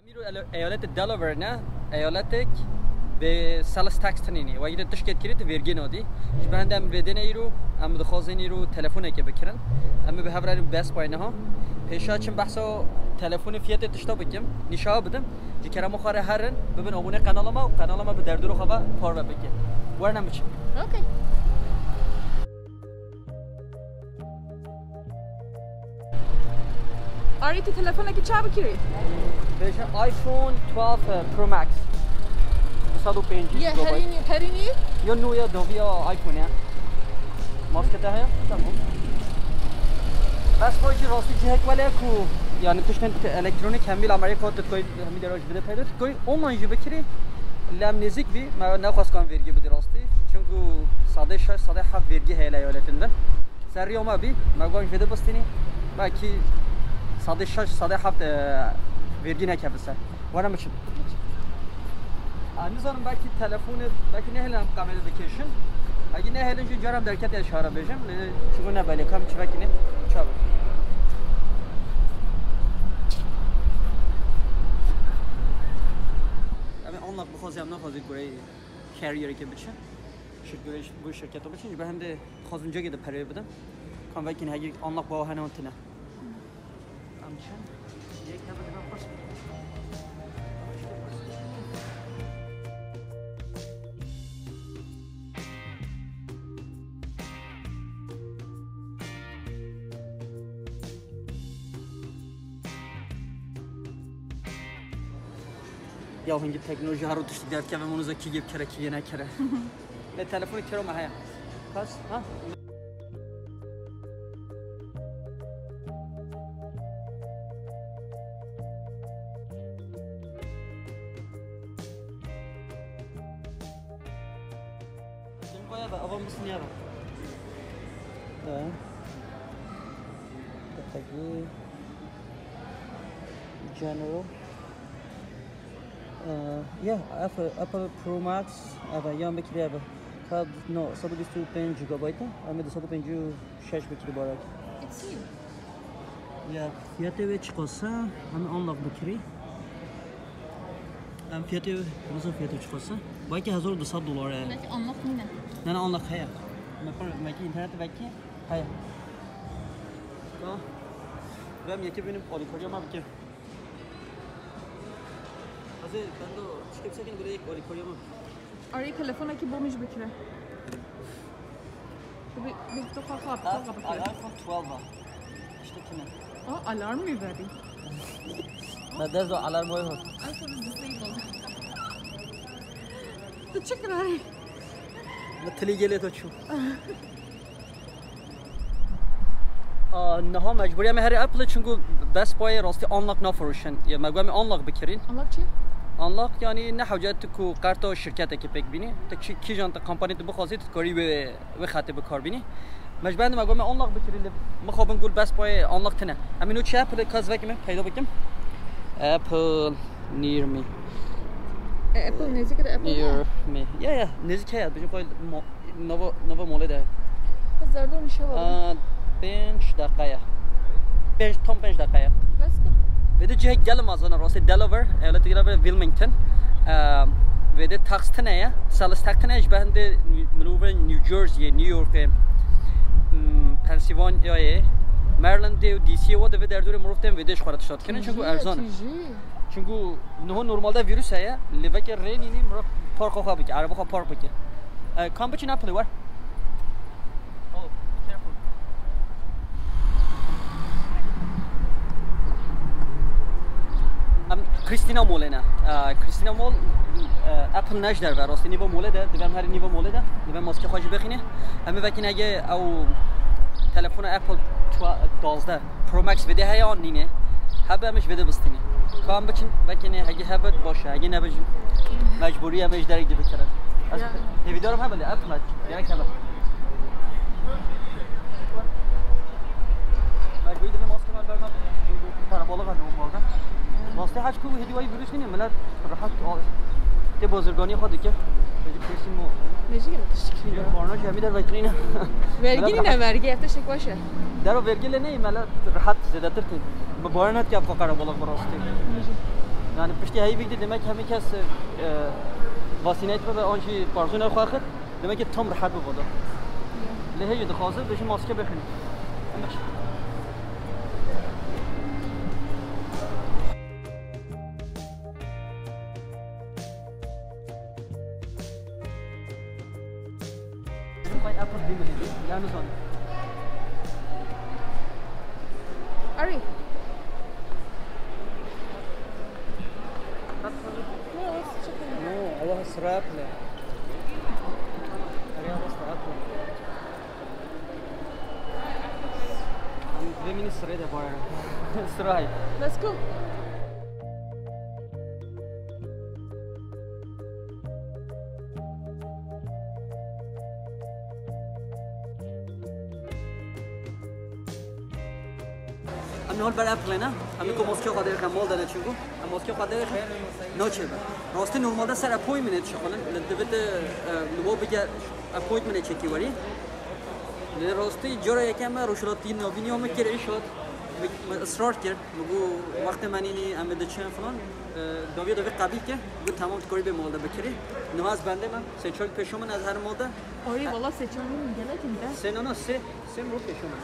میرو ایالت دلاور نه ایالتک به سالس تاکس تنینی و اگر تشکیل کردی ورگی نادی شبهندم بدن ایرو ام دخوازین ایرو تلفنی که بکرن ام به هفرانی بس پایینه ها پیشا چیم بحثا تلفن فیات تشتا بکیم نشاب بدم جکرم مخاره هرن ببین آبونه قنال ما به دردو رو خواه پار بکیم ورنم بچه اوکی آری تو تلفن که چه بکیری؟ پیشا آیفون 12 پرو مکس 205 یه هرینی؟ یا نو یا دو یا آیفون یا ماسکته هیا؟ تمام بس باید راستی جهک ولی کو yani tuştan elektronik hem bir Amerika hatta koy hem de rojbide payda koy ondan jibe kiri lem nezik bir ma ne khaskan vergi bu rasti çünkü sade şaş sade hak vergi hele eyaletinden seriyoma bir ma goin fede bastini belki sade şaş sade hak vergi ne kafese var mı için aynı zaman belki telefonu belki ne hele kamera vacation belki ne hele jaram derket ya şara bejim çünkü ne böyle kam çivaki ne çabuk onunla bu xaziyam nafazı burayı carrier ki biçin şirket bu şirkete biçin ben hem de xazınca gidip parayı bidim kan belki ne onunla bu hane ontine amçan yek ne böyle bak یا هنگی تکنولوژی ها رو توش دیدار که من اونجا کی گیب کرده کی نکرده نه تلفنی کرو ماهیا پس ها دنباله با آبان بسنی آبان تقریبا جنرال yeah, Apple Pro Max, یا بکیری اب کاب نو 125 جیگابایت اما 256 بکیری بارد. It's you. یا فیاتی و چقدر هم آنلاک بکیری. هم فیاتی مثلا فیاتی چقدر؟ با اینکه $1200. Belki anlak mı ne? نه آنلاک هیا. مثلا اینترنت بکی هیا. و یکی ببینیم پالیکاریا ما بکیر. Azı ben de çıkıp sakin buraya koyuyorum. Arayı telefona ki bulmuş bir kere. Bir de kalk iPhone 12 var. İşte kime? Aa alarm mı verdi? Ne derdi o alarm var. iPhone is disabled. The chicken arayı. Matli geliyor to şu. نه مجبوری هم هر اپل çünkü Best Buy راستی آنلاک نفروشن یا مگویم آنلاک بکرین آنلاک چی؟ آنلاک یعنی نه حاجت کو کارت و شرکت کی پک بینی تا کی جان تا کمپانی تو بخواستی کاری به خاطر به کار بینی مجبور مگویم آنلاک بکرین مخابن گول Best Buy آنلاک تنه همینو چه اپل کاز وکی من پیدا بکنم اپل near me اپل نزدیک ده اپل near me یا نزدیک هست بچه کوی نو مولده پس دردون نشه بود 5 دقیقه 5 دقیقه Let's go. ve de cihek gelmez azana rasti Delaware eyaleti gibi Wilmington ve de taksitine ya salis taksitine işbahinde manuvra New Jersey New York Pennsylvania Maryland DC و de derdure مرفتم ve de şuara tuşat kenin çünkü erzan çünkü normalde virüs ya leveke renini park xoa biki araba xoa park biki kampçı ne var کریستینا مولنا کریستینا مول اپل نش در راستی نیو موله ده دیوام هر نیو موله ده دیوام ماسک خواهی بخینه همه وقتی نگه او تلفن اپل 12 پرو مکس ویده های آن نینه هبه همش ویده بستینه کام بچین وقتی نه اگه هبه باشه اگه نباشه مجبوری همش در ایده بکرد از ویدیو هم بله اپل یعنی که مجبوری دیوام ماسک مال برنامه para balık anne olmalı. Nasıl haç kubu hediye virüs ne millet rahat te bozurgani xadı ki. Peki kesin mi? Neci geldi teşekkür ederim. Korna cemi der vetrine. Vergi ne vergi hafta şek başı. Der o vergi ne millet rahat zedadır te. Bu bayanat ki fakara balık barastı. Yani pişti hayı bildi demek hem kes vasinayet ve anji parzuna xaxet demek ki tam rahat bu bodu. Lehiydi xazır beşi maske bekhin. Apple demeli. Yani son. Ari. No, Allah srap le. Ari Allah srap le. Ve mini sırayı da bağırır. Sıray. Let's go. हम नॉल बड़ा प्लान है हमें को मॉस्को का देर का मॉल देना चाहिए हम मॉस्को का देर नोचे रास्ते नॉर्मल दा सर अपॉइंटमेंट شغلن لدبت لو بيجا अपॉइंटमेंट چکی ولی لراستی جرا یکم روشلاتی نوینی هم کردی شد اصرار کرد بگو وقت منینی امد چند فلان داوی قبیل که بگو تمام کاری به مالده بکری نه از بنده من سه چال پیشومن از هر مالده Ari valla seçiyorum geletim de. سه نه سه رو پیشومن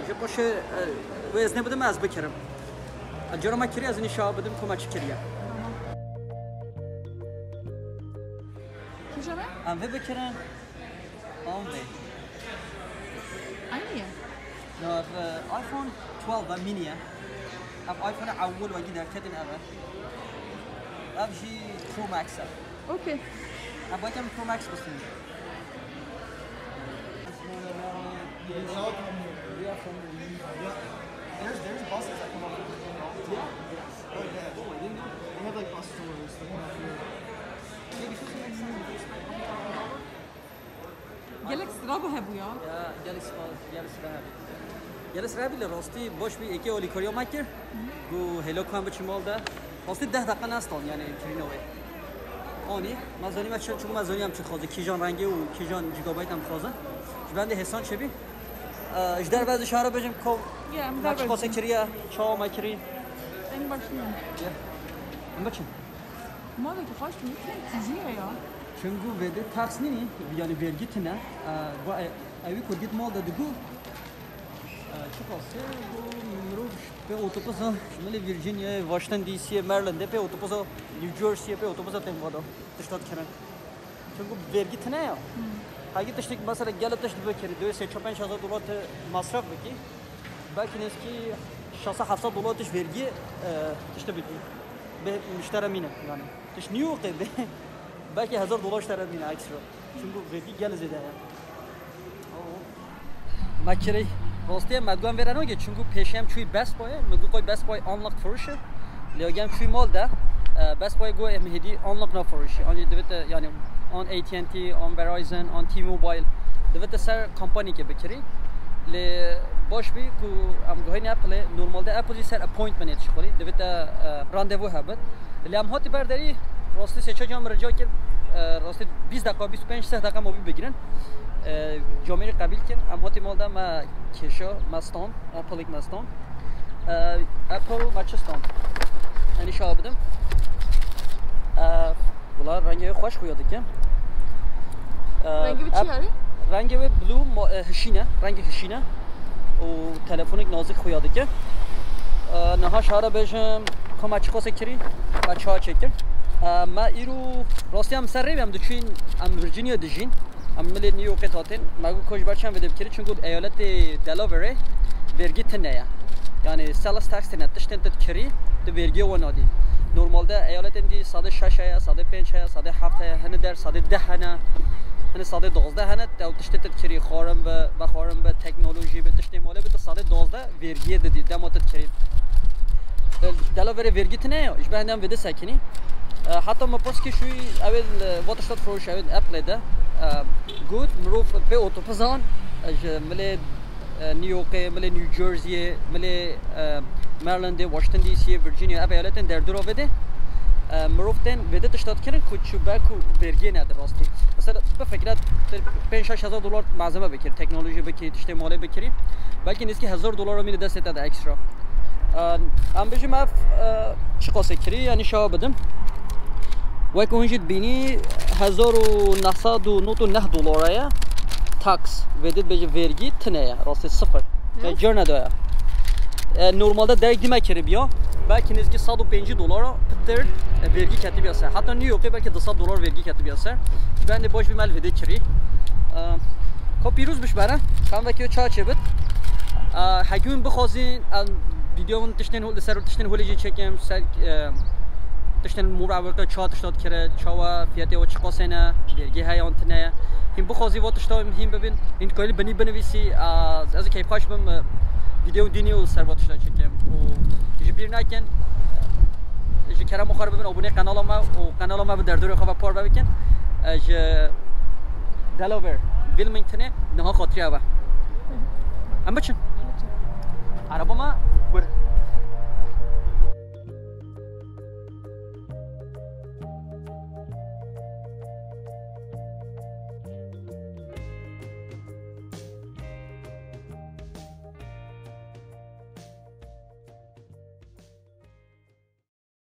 جه باشه وزنه بدم از بکرم جرا ما کری از این شاه بدم کمک کریه Kuşana? ام و بکرم آم و Aynı ya. نه آیفون 12 مینیه اب آیفون اول وجی در کدن اول اب جی پرو ماکس Okay. اب باید پرو ماکس بسیم There's buses that come up with it. Yeah? Oh yeah. They have like bus tours. They come up here. Gelek sıra bu he bu ya. جلس رابی راستی باش بی یکی اولی کاریا مکر گو هلو کام بچی مال ده راستی 10 دقیقه نستان یعنی ترینوی آنی مزانی مچه چون مزانی هم چه خوازه کیجان رنگی و کیجان جیگابایت هم خوازه بنده حسان چه بی اجدر بعضی شهر بجم کو Ya مچ خواسته کریه چاو مکری En başlayalım. ام بچین Mala ki kaç gün tiziyor ya. چونگو ویده تاکس نینی یعنی ورگیت نه و اوی کدیت مال ده دگو چه خاصه مروش به اتوبوس شمال ویرجینیا واشنگتن دی سی مریلند به اتوبوس نیوجرسی به اتوبوس تنگوادا تشتات کردن چونگو ورگیت نه یا اگه تشتیک مثلا گل تشت بکری 2-5 هزار دلار مصرف بکی belki neski şahsa $700 تش vergi işte bir müşteri mine yani تش New York'ta belki $1000 işlere mine ekstra çünkü vergi geldi ya makere راستیه مدگان ورنو که چونگو پیشم چوی بس بای مگو کوی بس بای آنلاک فروشه لیاگم چوی مال ده بس بای گو امهدی آنلاک نا فروشه آنی دوت یعنی آن AT&T آن Verizon آن تی موبایل دوت سر کمپانی که بکری لی باش بی کو ام گوهی اپل نورمال ده اپل سر اپوینتمنت شغلی دوت راندوو هبت لی ام هاتی برداری راستی سه چهار رجا کرد راستی 20 دقیقه 25 دقیقه موبیل بگیرن جامعه قبیل کن ام هاتی مال ده ما کشا مستان اپلیک مستان اپل مچستان یعنی شاه بدم ولی رنگی خوش خویاده که Rengi bir çiğ رنگی و بلو هشینه رنگی هشینه و تلفنیک نازک خویاده که نها شهر بهشم کم اچ خاصه کری بچه ها چکر ما ایرو راستی هم سر ریم دوچین ام ویرجینیا دیجین ام ملی نیویورک تاتین مگو کوچ بچم بده بکری چون ایالت دلاوره vergi تنه yani sales tax تنه تشتن تکری تو vergi و نادی نورمال ده ایالت اندی 106 یا 105 یا 107 هنه در 110 هنه هنه 112 هنه تو تشتن تکری خارم به خارم به تکنولوژی به تشتن ماله به تو 112 vergi دادی دم تکری دلاوره vergi تنه ایش به هندم وده سکنی حتی ما پس که شوی اول واتشتات فروش اول اپل ده گود مروف به اتوبزان ملی نیویورک ملی نیوجرسی ملی مریلند واشنگتن دی سی ویرجینیا ایالتن در دور آوده مروفتن وده تشتات کردن کوچو باکو vergi نداره راستی مثلا به فکرت 5-6 هزار دلار معظمه بکری تکنولوژی بکری تشت ماله بکری بلکه نیست که $1000 رو میده دستت ده اکسترا ام بجم اف چی قاسه کری یعنی شا بدم و که هنجید بینی 1999 دلاره تاکس ودید بجه ورگی تنه راستی صفر جر نداره normalde direkt dime kere bia belki nezgi 105 dolara pıtır vergi kati biyasa hatta New York'ta belki 200 dolar vergi kati biyasa ben de boş bir mal vede kiri kapiruz bişbara kan vekio çağ çebit hakim بخوازین ویدیوون تشتن هول سر تشتن هولی چکم سر تشتن مراقبت چا تشتاد کرد چاوا فیاتی و چقاسنه درگی های آنتنه هم بخوازی و تشتام هم ببین این کاری بنی بنویسی از کی پاش بم ویدیو دینی و سر تشتاد چکم و یه بیر نکن یه کرا مخارب ببین ابونه کانال ما در دور خواب پار ببین از دلاور ویلمینگتونه نه خاطری آوا اما چه عربا ما